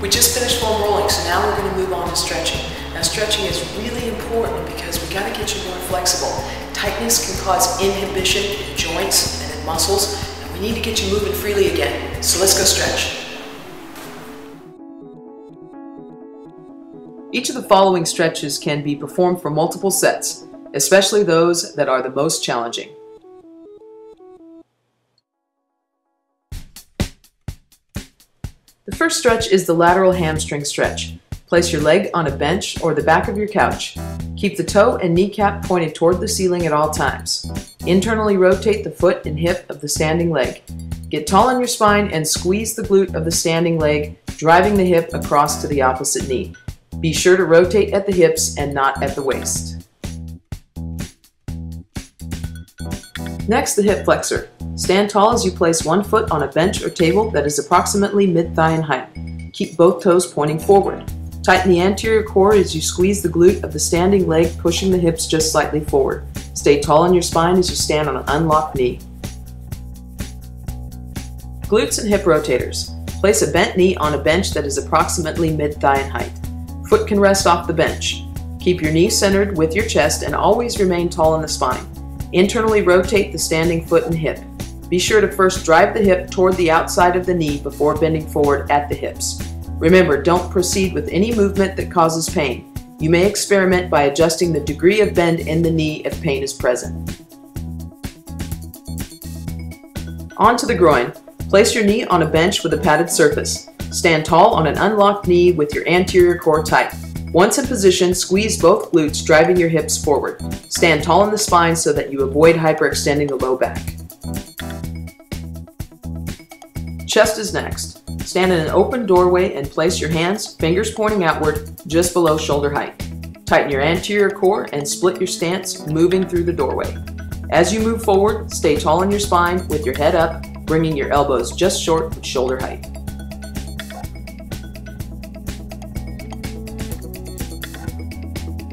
We just finished foam rolling, so now we're going to move on to stretching. Now stretching is really important because we got to get you more flexible. Tightness can cause inhibition in joints and in muscles, and we need to get you moving freely again. So let's go stretch. Each of the following stretches can be performed for multiple sets, especially those that are the most challenging. The first stretch is the lateral hamstring stretch. Place your leg on a bench or the back of your couch. Keep the toe and kneecap pointed toward the ceiling at all times. Internally rotate the foot and hip of the standing leg. Get tall on your spine and squeeze the glute of the standing leg, driving the hip across to the opposite knee. Be sure to rotate at the hips and not at the waist. Next, the hip flexor. Stand tall as you place one foot on a bench or table that is approximately mid-thigh in height. Keep both toes pointing forward. Tighten the anterior core as you squeeze the glute of the standing leg, pushing the hips just slightly forward. Stay tall on your spine as you stand on an unlocked knee. Glutes and hip rotators. Place a bent knee on a bench that is approximately mid-thigh in height. Foot can rest off the bench. Keep your knee centered with your chest and always remain tall in the spine. Internally rotate the standing foot and hip. Be sure to first drive the hip toward the outside of the knee before bending forward at the hips. Remember, don't proceed with any movement that causes pain. You may experiment by adjusting the degree of bend in the knee if pain is present. On to the groin. Place your knee on a bench with a padded surface. Stand tall on an unlocked knee with your anterior core tight. Once in position, squeeze both glutes, driving your hips forward. Stand tall in the spine so that you avoid hyperextending the low back. Chest is next. Stand in an open doorway and place your hands, fingers pointing outward, just below shoulder height. Tighten your anterior core and split your stance, moving through the doorway. As you move forward, stay tall on your spine with your head up, bringing your elbows just short of shoulder height.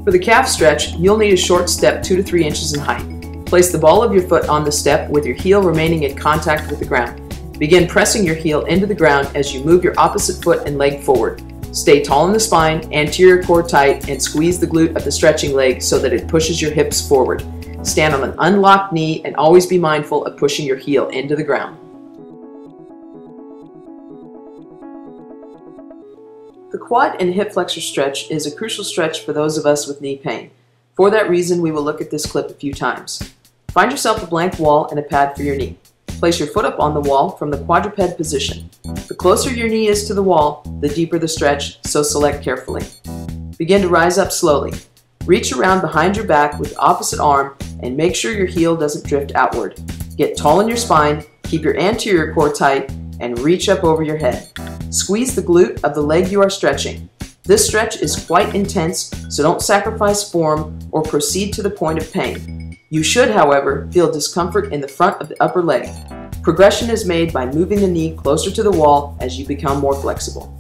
For the calf stretch, you'll need a short step 2 to 3 inches in height. Place the ball of your foot on the step with your heel remaining in contact with the ground. Begin pressing your heel into the ground as you move your opposite foot and leg forward. Stay tall in the spine, anterior core tight, and squeeze the glute of the stretching leg so that it pushes your hips forward. Stand on an unlocked knee and always be mindful of pushing your heel into the ground. The quad and hip flexor stretch is a crucial stretch for those of us with knee pain. For that reason, we will look at this clip a few times. Find yourself a blank wall and a pad for your knee. Place your foot up on the wall from the quadruped position. The closer your knee is to the wall, the deeper the stretch, so select carefully. Begin to rise up slowly. Reach around behind your back with the opposite arm and make sure your heel doesn't drift outward. Get tall in your spine, keep your anterior core tight, and reach up over your head. Squeeze the glute of the leg you are stretching. This stretch is quite intense, so don't sacrifice form or proceed to the point of pain. You should, however, feel discomfort in the front of the upper leg. Progression is made by moving the knee closer to the wall as you become more flexible.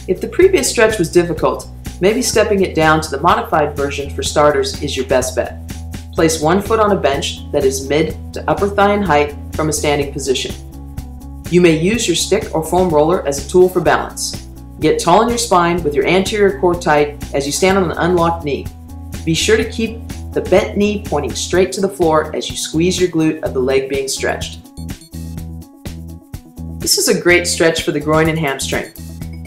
If the previous stretch was difficult, maybe stepping it down to the modified version for starters is your best bet. Place one foot on a bench that is mid to upper thigh in height from a standing position. You may use your stick or foam roller as a tool for balance. Get tall in your spine with your anterior core tight as you stand on an unlocked knee. Be sure to keep the bent knee pointing straight to the floor as you squeeze your glute of the leg being stretched. This is a great stretch for the groin and hamstring.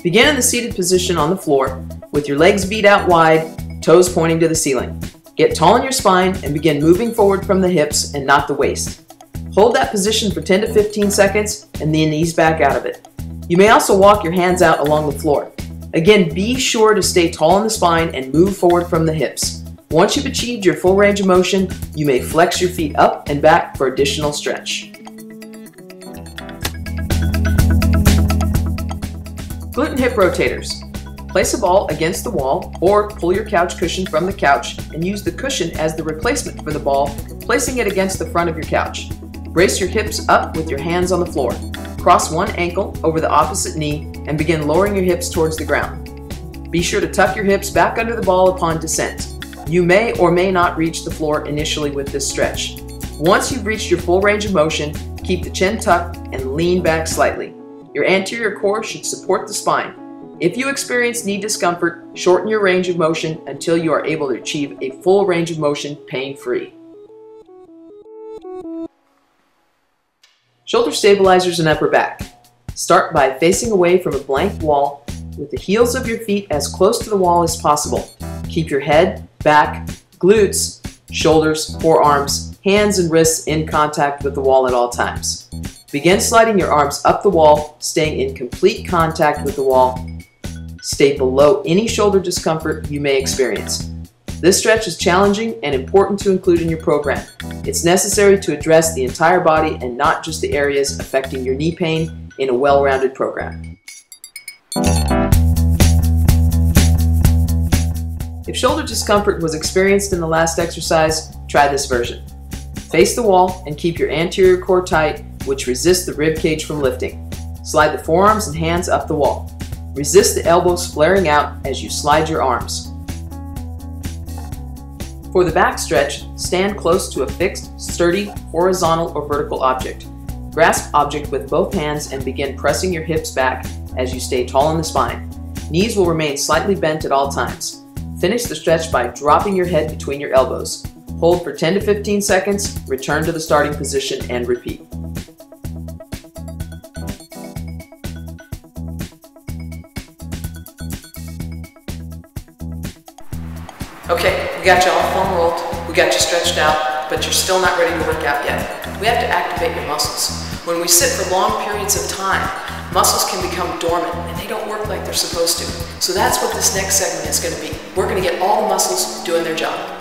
Begin in the seated position on the floor with your legs beat out wide, toes pointing to the ceiling. Get tall in your spine and begin moving forward from the hips and not the waist. Hold that position for 10 to 15 seconds and then ease back out of it. You may also walk your hands out along the floor. Again, be sure to stay tall in the spine and move forward from the hips. Once you've achieved your full range of motion, you may flex your feet up and back for additional stretch. Glute and hip rotators. Place a ball against the wall or pull your couch cushion from the couch and use the cushion as the replacement for the ball, placing it against the front of your couch. Brace your hips up with your hands on the floor. Cross one ankle over the opposite knee and begin lowering your hips towards the ground. Be sure to tuck your hips back under the ball upon descent. You may or may not reach the floor initially with this stretch. Once you've reached your full range of motion, Keep the chin tucked and lean back slightly. Your anterior core should support the spine. If you experience knee discomfort, shorten your range of motion until you are able to achieve a full range of motion pain-free. Shoulder stabilizers and upper back. Start by facing away from a blank wall with the heels of your feet as close to the wall as possible. Keep your head, back, glutes, shoulders, forearms, hands, and wrists in contact with the wall at all times. Begin sliding your arms up the wall, staying in complete contact with the wall. Stay below any shoulder discomfort you may experience. This stretch is challenging and important to include in your program. It's necessary to address the entire body and not just the areas affecting your knee pain in a well-rounded program. If shoulder discomfort was experienced in the last exercise, try this version. Face the wall and keep your anterior core tight, which resists the rib cage from lifting. Slide the forearms and hands up the wall. Resist the elbows flaring out as you slide your arms. For the back stretch, stand close to a fixed, sturdy, horizontal or vertical object. Grasp object with both hands and begin pressing your hips back as you stay tall in the spine. Knees will remain slightly bent at all times. Finish the stretch by dropping your head between your elbows. Hold for 10 to 15 seconds, return to the starting position, and repeat. Okay, we got you all foam rolled, we got you stretched out, but you're still not ready to work out yet. We have to activate your muscles. When we sit for long periods of time, muscles can become dormant and they don't work like they're supposed to. So that's what this next segment is going to be. We're going to get all the muscles doing their job.